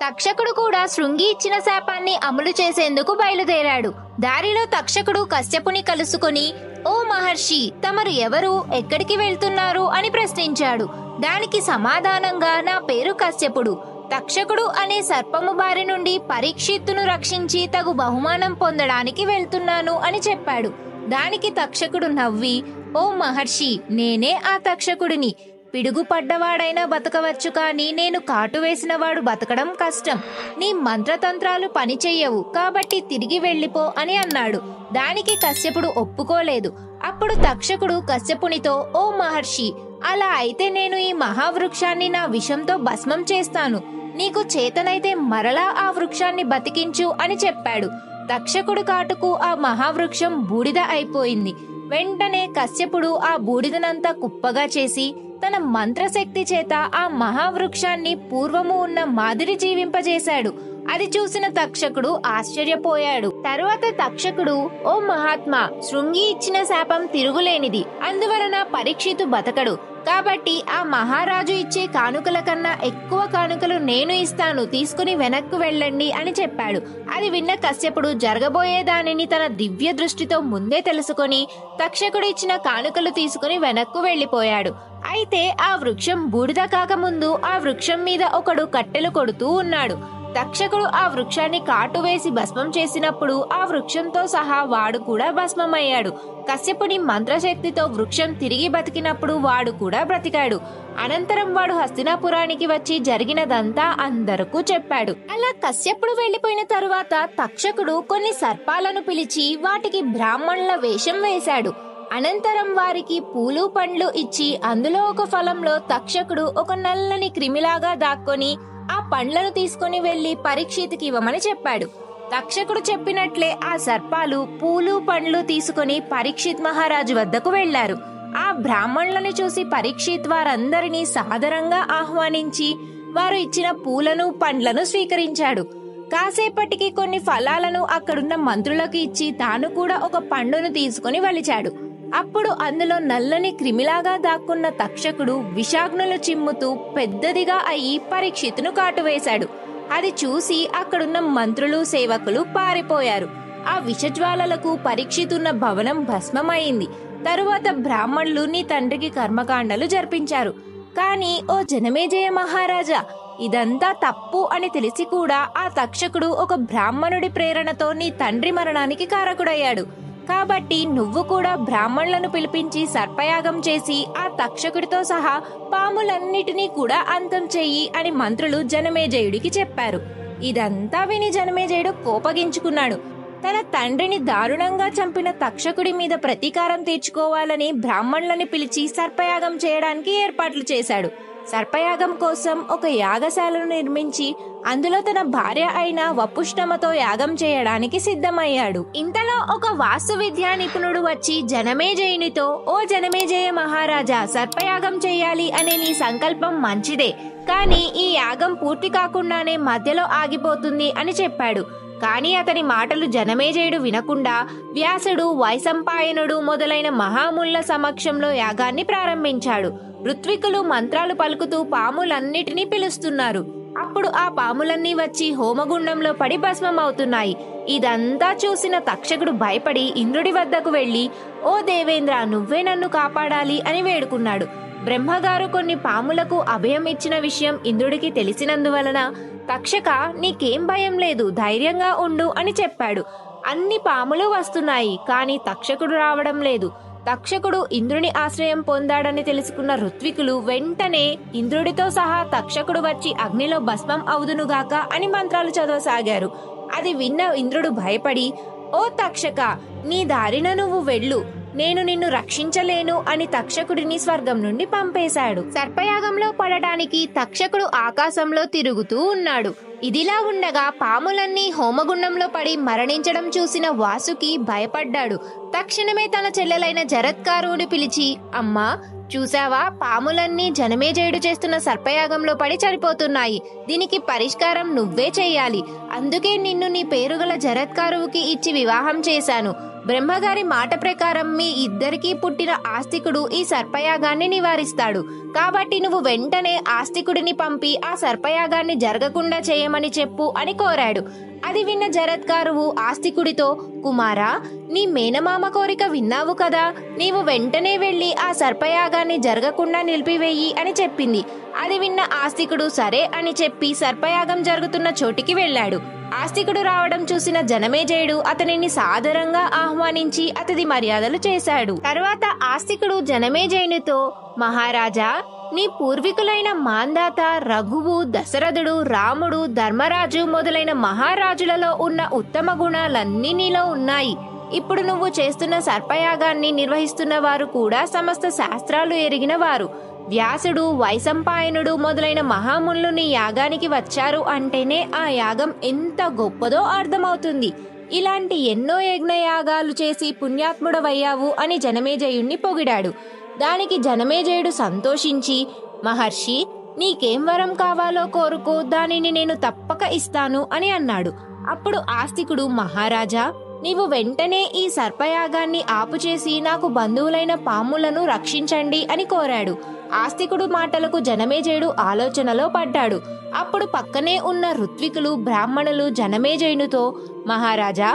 తక్షకుడు కూడా శృంగి ఇచ్చిన శాపాన్ని అమలు చేసేందుకు బయలుదేరాడు. దారిలో తక్షకుడు కశ్యపుని కలుసుకొని, ఓ మహర్షి, తమరు ఎవరు, ఎక్కడికి వెళ్తున్నారు అని ప్రశ్నించాడు. దానికి సమాధానంగా, నా పేరు కశ్యపుడు. తక్షకుడు అనే సర్పము బారి నుండి పరీక్షిత్తును రక్షించి తగు బహుమానం పొందడానికి వెళ్తున్నాను అని చెప్పాడు. దానికి తక్షకుడు నవ్వి, ఓ మహర్షి, నేనే ఆ తక్షకుడిని. పిడుగు పడ్డవాడైనా బతకవచ్చు, కానీ నేను కాటు వేసినవాడు బతకడం కష్టం. నీ మంత్రతంత్రాలు పనిచెయ్యవు, కాబట్టి తిరిగి వెళ్ళిపో అని అన్నాడు. దానికి కశ్యపుడు ఒప్పుకోలేదు. అప్పుడు తక్షకుడు కశ్యపునితో, ఓ మహర్షి, అలా అయితే నేను ఈ మహావృక్షాన్ని నా విషంతో భస్మం చేస్తాను. నీకు చేతనైతే మరలా ఆ వృక్షాన్ని బతికించు అని చెప్పాడు. తక్షకుడు కాటుకు ఆ మహావృక్షం బూడిద అయిపోయింది. వెంటనే కశ్యపుడు ఆ బూడిదనంతా కుప్పగా చేసి తన మంత్రశక్తి చేత ఆ మహావృక్షాన్ని పూర్వము ఉన్న మాదిరి జీవింపజేశాడు. అది చూసిన తక్షకుడు ఆశ్చర్యపోయాడు. తరువాత తక్షకుడు, ఓ మహాత్మా, శృంగి ఇచ్చిన శాపం తిరుగులేనిది. అందువలన పరీక్షితు బతకడు. కాబట్టి ఆ మహారాజు ఇచ్చే కానుకల కన్నా ఎక్కువ కానుకలు నేను ఇస్తాను, తీసుకుని వెనక్కు వెళ్ళండి అని చెప్పాడు. అది విన్న కశ్యపుడు జరగబోయే దానిని తన దివ్య దృష్టితో ముందే తెలుసుకొని తక్షకుడు ఇచ్చిన కానుకలు తీసుకుని వెనక్కు వెళ్లిపోయాడు. అయితే ఆ వృక్షం బూడిద కాకముందు ఆ వృక్షం మీద ఒకడు కట్టెలు కొడుతూ ఉన్నాడు. తక్షకుడు ఆ వృక్షాన్ని కాటు వేసి భస్మం చేసినప్పుడు ఆ వృక్షంతో సహా వాడు కూడా భస్మమయ్యాడు. కశ్యపుని మంత్రశక్తితో వృక్షం తిరిగి బతికినప్పుడు వాడు కూడా బ్రతికాడు. అనంతరం వాడు హస్తినాపురానికి వచ్చి జరిగినదంతా అందరికీ చెప్పాడు. అలా కశ్యపుడు వెళ్లిపోయిన తరువాత తక్షకుడు కొన్ని సర్పాలను పిలిచి వాటికి బ్రాహ్మణుల వేషం వేశాడు. అనంతరం వారికి పూలు పండ్లు ఇచ్చి అందులో ఒక ఫలంలో తక్షకుడు ఒక నల్లని క్రిమిలాగా దాక్కొని ఆ పండ్లను తీసుకుని వెళ్లి పరీక్షిత్తుకి ఇవ్వమని చెప్పాడు. తక్షకుడు చెప్పినట్లే ఆ సర్పాలు పూలు పండ్లు తీసుకుని పరీక్షిత్ మహారాజు వద్దకు వెళ్లారు. ఆ బ్రాహ్మణులను చూసి పరీక్షిత్ వారందరినీ సాదరంగా ఆహ్వానించి వారు ఇచ్చిన పూలను పండ్లను స్వీకరించాడు. కాసేపటికి కొన్ని ఫలాలను అక్కడున్న మంత్రులకు ఇచ్చి తాను కూడా ఒక పండును తీసుకుని వలిచాడు. అప్పుడు అందులో నల్లని క్రిమిలాగా దాక్కున్న తక్షకుడు విషాగ్నులు చిమ్ముతూ పెద్దదిగా అయి పరీక్షిత్తును కాటువేశాడు. అది చూసి అక్కడున్న మంత్రులు సేవకులు పారిపోయారు. ఆ విషజ్వాలలకు పరీక్షితున్న భవనం భస్మమైంది. తరువాత బ్రాహ్మణులు నీ తండ్రికి కర్మకాండలు జరిపించారు. కానీ ఓ జనమేజయ మహారాజా, ఇదంతా తప్పు అని తెలిసి కూడా ఆ తక్షకుడు ఒక బ్రాహ్మణుడి ప్రేరణతో నీ తండ్రి మరణానికి కారకుడయ్యాడు. కాబట్టి నువ్వు కూడా బ్రాహ్మణులను పిలిపించి సర్పయాగం చేసి ఆ తక్షకుడితో సహా పాములన్నిటినీ కూడా అంతం చెయ్యి అని మంత్రులు జనమేజయుడికి చెప్పారు. ఇదంతా విని జనమేజయుడు కోపగించుకున్నాడు. తన తండ్రిని దారుణంగా చంపిన తక్షకుడి మీద ప్రతీకారం తీర్చుకోవాలని బ్రాహ్మణులను పిలిచి సర్పయాగం చేయడానికి ఏర్పాట్లు చేశాడు. సర్పయాగం కోసం ఒక యాగశాలను నిర్మించి అందులో తన భార్య అయిన వపుష్ణమతో యాగం చేయడానికి సిద్ధమయ్యాడు. ఇంతలో ఒక వాస్తు విద్యా నిపుణుడు వచ్చి జనమేజయునితో, ఓ జనమేజయ మహారాజా, సర్పయాగం చేయాలి అనే నీ సంకల్పం మంచిదే, కానీ ఈ యాగం పూర్తి కాకుండానే మధ్యలో ఆగిపోతుంది అని చెప్పాడు. కానీ అతని మాటలు జనమేజయుడు వినకుండా వ్యాసుడు, వైశంపాయనుడు మొదలైన మహాముళ్ళ సమక్షంలో యాగాన్ని ప్రారంభించాడు. ఋత్వికులు మంత్రాలు పలుకుతూ పాములన్నిటినీ పిలుస్తున్నారు. అప్పుడు ఆ పాములన్నీ వచ్చి హోమగుండంలో పడి భస్మం అవుతున్నాయి. ఇదంతా చూసిన తక్షకుడు భయపడి ఇంద్రుడి వద్దకు వెళ్లి, ఓ దేవేంద్ర, నువ్వే నన్ను కాపాడాలి అని వేడుకున్నాడు. బ్రహ్మగారు కొన్ని పాములకు అభయం ఇచ్చిన విషయం ఇంద్రుడికి తెలిసినందువలన, తక్షక, నీకేం భయం లేదు, ధైర్యంగా ఉండు అని చెప్పాడు. అన్ని పాములు వస్తున్నాయి, కానీ తక్షకుడు రావడం లేదు. తక్షకుడు ఇంద్రుని ఆశ్రయం పొందాడని తెలుసుకున్న ఋత్వికులు వెంటనే ఇంద్రుడితో సహా తక్షకుడు వచ్చి అగ్నిలో భస్మం అవుదునుగాక అని మంత్రాలు చదవసాగారు. అది విన్న ఇంద్రుడు భయపడి, ఓ తక్షక, నీ దారిన నువ్వు వెళ్ళు, నేను నిన్ను రక్షించలేను అని తక్షకుడిని స్వర్గం నుండి పంపేశాడు. సర్పయాగంలో పడటానికి తక్షకుడు ఆకాశంలో తిరుగుతూ ఉన్నాడు. ఇదిలా ఉండగా పాములన్నీ హోమగుండంలో పడి మరణించడం చూసిన వాసుకి భయపడ్డాడు. తక్షణమే తన చెల్లెలైన జరత్కారుని పిలిచి, అమ్మా, చూసావా, పాములన్నీ జనమేజయుడు చేస్తున్న సర్పయాగంలో పడి చనిపోతున్నాయి. దీనికి పరిష్కారం నువ్వే చెయ్యాలి. అందుకే నిన్ను నీ పేరుగల జరత్కారువుకి ఇచ్చి వివాహం చేశాను. బ్రహ్మగారి మాట ప్రకారం మీ ఇద్దరికీ పుట్టిన ఆస్తికుడు ఈ సర్పయాగాన్ని నివారిస్తాడు. కాబట్టి నువ్వు వెంటనే ఆస్తికుడిని పంపి ఆ సర్పయాగాన్ని జరగకుండా చేయమని చెప్పు అని కోరాడు. అది విన్న జరత్కారువు ఆస్తికుడితో, కుమారా, నీ మేనమామ కోరిక విన్నావు కదా, నీవు వెంటనే వెళ్లి ఆ సర్పయాగాన్ని జరగకుండా నిలిపివేయి అని చెప్పింది. అది విన్న ఆస్తికుడు సరే అని చెప్పి సర్పయాగం జరుగుతున్న చోటికి వెళ్ళాడు. ఆస్తికుడు రావడం చూసిన జనమేజయుడు అతనిని సాదరంగా ఆహ్వానించి అతిథి మర్యాదలు చేశాడు. తర్వాత ఆస్తికుడు జనమేజయునితో, మహారాజా, నీ పూర్వీకులైన మాంధాత, రఘువు, దశరథుడు, రాముడు, ధర్మరాజు మొదలైన మహారాజులలో ఉన్న ఉత్తమ గుణాలన్నీ నీలో ఉన్నాయి. ఇప్పుడు నువ్వు చేస్తున్న సర్పయాగాన్ని నిర్వహిస్తున్న వారు కూడా సమస్త శాస్త్రాలు ఎరిగిన వారు. వ్యాసుడు, వైశంపాయనుడు మొదలైన మహామునులు నీ యాగానికి వచ్చారు అంటేనే ఆ యాగం ఎంత గొప్పదో అర్థమవుతుంది. ఇలాంటి ఎన్నో యజ్ఞయాగాలు చేసి పుణ్యాత్ముడవయ్యావు అని జనమేజయుణ్ణి పొగిడాడు. దానికి జనమేజయుడు సంతోషించి, మహర్షి, నీకేం వరం కావాలో కోరుకో, దానిని నేను తప్పక ఇస్తాను అని అన్నాడు. అప్పుడు ఆస్తికుడు, మహారాజా, నీవు వెంటనే ఈ సర్పయాగాన్ని ఆపుచేసి నాకు బంధువులైన పాములను రక్షించండి అని కోరాడు. ఆస్తికుడు మాటలకు జనమేజయుడు ఆలోచనలో పడ్డాడు. అప్పుడు పక్కనే ఉన్న ఋత్వికులు, బ్రాహ్మణులు జనమేజయునితో, మహారాజా,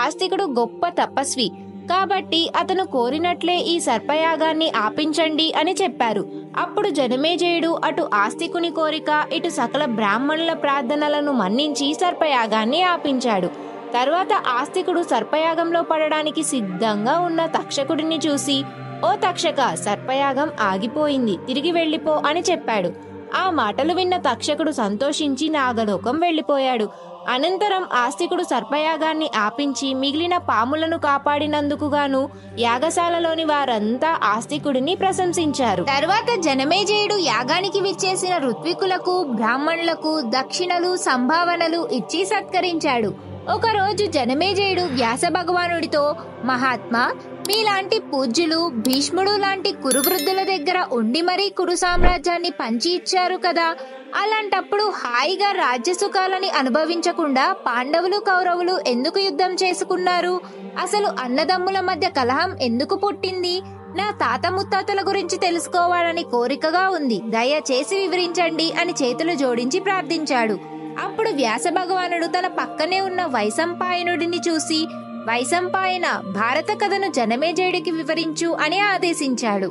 ఆస్తికుడు గొప్ప తపస్వి కాబట్టి అతను కోరినట్లే ఈ సర్పయాగాన్ని ఆపించండి అని చెప్పారు. అప్పుడు జనమేజయుడు అటు ఆస్తికుని కోరిక, ఇటు సకల బ్రాహ్మణుల ప్రార్థనలను మన్నించి సర్పయాగాన్ని ఆపించాడు. తర్వాత ఆస్తికుడు సర్పయాగంలో పడడానికి సిద్ధంగా ఉన్న తక్షకుడిని చూసి, ఓ తక్షక, సర్పయాగం ఆగిపోయింది, తిరిగి వెళ్ళిపో అని చెప్పాడు. ఆ మాటలు విన్న తక్షకుడు సంతోషించి నాగలోకం వెళ్ళిపోయాడు. అనంతరం ఆస్తికుడు సర్పయాగాన్ని ఆపించి మిగిలిన పాములను కాపాడినందుకు గాను యాగశాలలోని వారంతా ఆస్తికుడిని ప్రశంసించారు. తర్వాత జనమేజయుడు యాగానికి విచ్చేసిన ఋత్వికులకు, బ్రాహ్మణులకు దక్షిణలు, సంభావనలు ఇచ్చి సత్కరించాడు. ఒకరోజు జనమేజయుడు వ్యాస భగవానుడితో, మహాత్మా, మీలాంటి పూజ్యులు భీష్ముడు లాంటి కురువృద్ధుల దగ్గర ఉండి మరీ కురు సామ్రాజ్యాన్ని పంచి ఇచ్చారు కదా, అలాంటప్పుడు హాయిగా రాజ్య సుఖాలని అనుభవించకుండా పాండవులు, కౌరవులు ఎందుకు యుద్ధం చేసుకున్నారు? అసలు అన్నదమ్ముల మధ్య కలహం ఎందుకు పుట్టింది? నా తాత ముత్తాతల గురించి తెలుసుకోవాలని కోరికగా ఉంది, దయచేసి వివరించండి అని చేతులు జోడించి ప్రార్థించాడు. అప్పుడు వ్యాస భగవానుడు తన పక్కనే ఉన్న వైశంపాయనుడిని చూసి, వైశంపాయన, భారత కథను జనమేజయుడికి వివరించు అని ఆదేశించాడు.